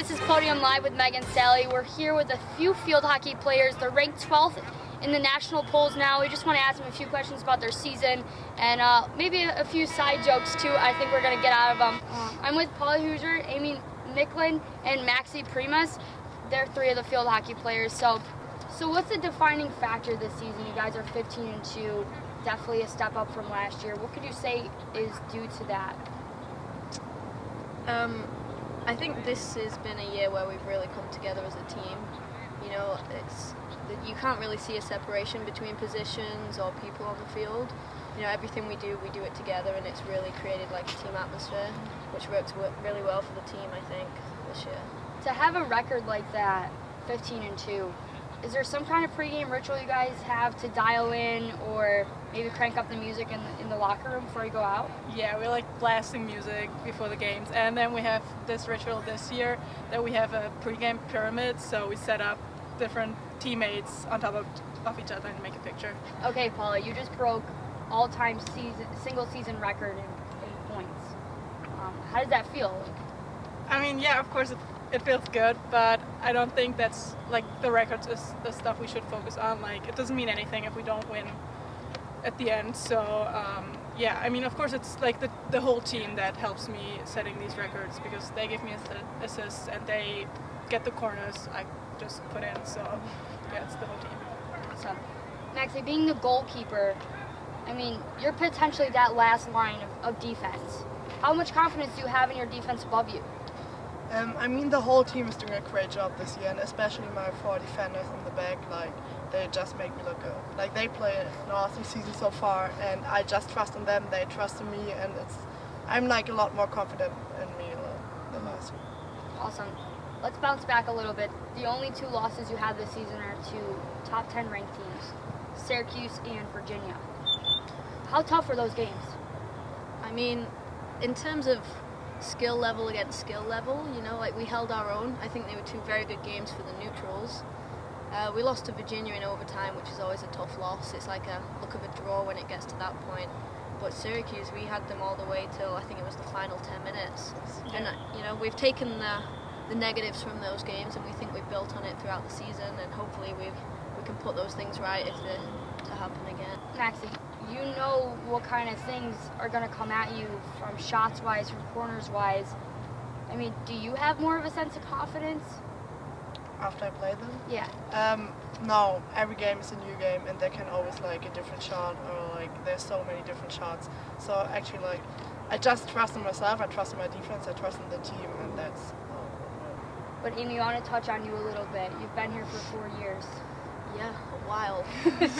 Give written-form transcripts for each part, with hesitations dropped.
this is Podium Live with Meg and Sally. We're here with a few field hockey players. They're ranked 12th in the national polls now. We just want to ask them a few questions about their season and maybe a few side jokes too. I think we're going to get out of them. I'm with Paula Hoosier, Amy Nicklin, and Maxie Primas. They're three of the field hockey players. So what's the defining factor this season? You guys are 15-2, definitely a step up from last year. What could you say is due to that? I think this has been a year where we've really come together as a team. You know, you can't really see a separation between positions or people on the field. You know, everything we do it together, and it's really created like a team atmosphere, which works really well for the team, I think, this year. To have a record like that, 15-2, is there some kind of pregame ritual you guys have to dial in, or maybe crank up the music in the locker room before you go out? Yeah, we like blasting music before the games, and then we have this ritual this year that we have a pregame pyramid, so we set up different teammates on top of each other and make a picture. Okay, Paula, you just broke all-time single season record in points. How does that feel? I mean, yeah, of course it feels good, but I don't think that's like the records is the stuff we should focus on. Like, it doesn't mean anything if we don't win at the end. So yeah, I mean, of course it's like the whole team that helps me setting these records, because they give me assists and they get the corners I just put in. So yeah, it's the whole team. So, Maxie, being the goalkeeper, I mean, you're potentially that last line of defense. How much confidence do you have in your defense above you? I mean, the whole team is doing a great job this year, and especially my four defenders in the back. Like, they just make me look good. Like, they play an awesome season so far, and I just trust in them. They trust in me, and I'm like a lot more confident in me than last year. Awesome. Let's bounce back a little bit. The only two losses you had this season are to top 10 ranked teams, Syracuse and Virginia. How tough were those games? I mean, in terms of skill level against skill level, you know, like we held our own. I think they were two very good games for the neutrals. We lost to Virginia in overtime, which is always a tough loss. It's like a look of a draw when it gets to that point. But Syracuse, we had them all the way till I think it was the final 10 minutes. And you know, we've taken the negatives from those games, and we think we've built on it throughout the season, and hopefully we can put those things right if they're to happen again. Maxie, you know what kind of things are going to come at you from shots-wise, from corners-wise. I mean, do you have more of a sense of confidence? After I play them? Yeah. No, every game is a new game, and there can always like a different shot, or like there's so many different shots. So actually, like, I just trust in myself, I trust in my defense, I trust in the team, and that's But Amy, I want to touch on you a little bit. You've been here for 4 years. Yeah, a while.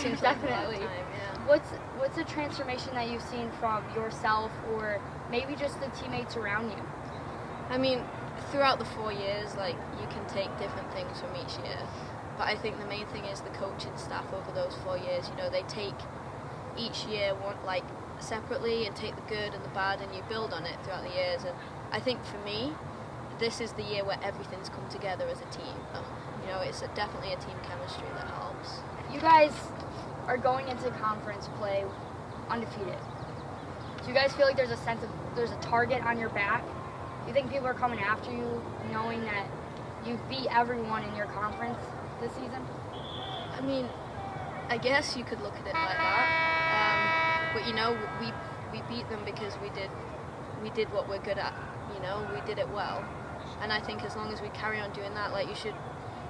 Seems Definitely. like a long time, yeah. What's a transformation that you've seen from yourself, or maybe just the teammates around you? I mean, throughout the 4 years, like, you can take different things from each year. But I think the main thing is the coaching staff over those 4 years. You know, they take each year like separately and take the good and the bad, and you build on it throughout the years. And I think for me, this is the year where everything's come together as a team. You know, it's definitely a team chemistry that helps. You guys are going into conference play undefeated. Do you guys feel like there's a target on your back? Do you think people are coming after you knowing that you beat everyone in your conference this season? I mean, I guess you could look at it like that. But you know, we beat them because we did what we're good at. You know, we did it well. And I think as long as we carry on doing that, like,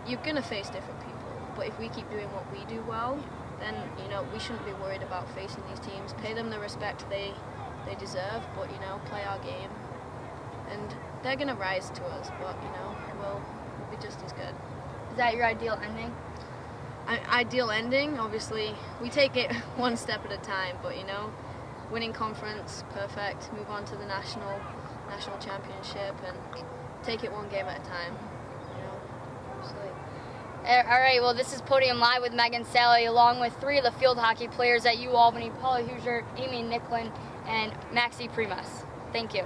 you're gonna face different people. But if we keep doing what we do well, then, you know, we shouldn't be worried about facing these teams. Pay them the respect they deserve, but, you know, play our game. And they're gonna rise to us, but, you know, we'll be just as good. Is that your ideal ending? Ideal ending, obviously, we take it one step at a time, but, you know, winning conference, perfect, move on to the national championship, and take it one game at a time. You know, absolutely. All right, well, this is Podium Live with Meg and Sally, along with three of the field hockey players at UAlbany, Paula Hoosier, Amy Nicklin, and Maxie Primas. Thank you.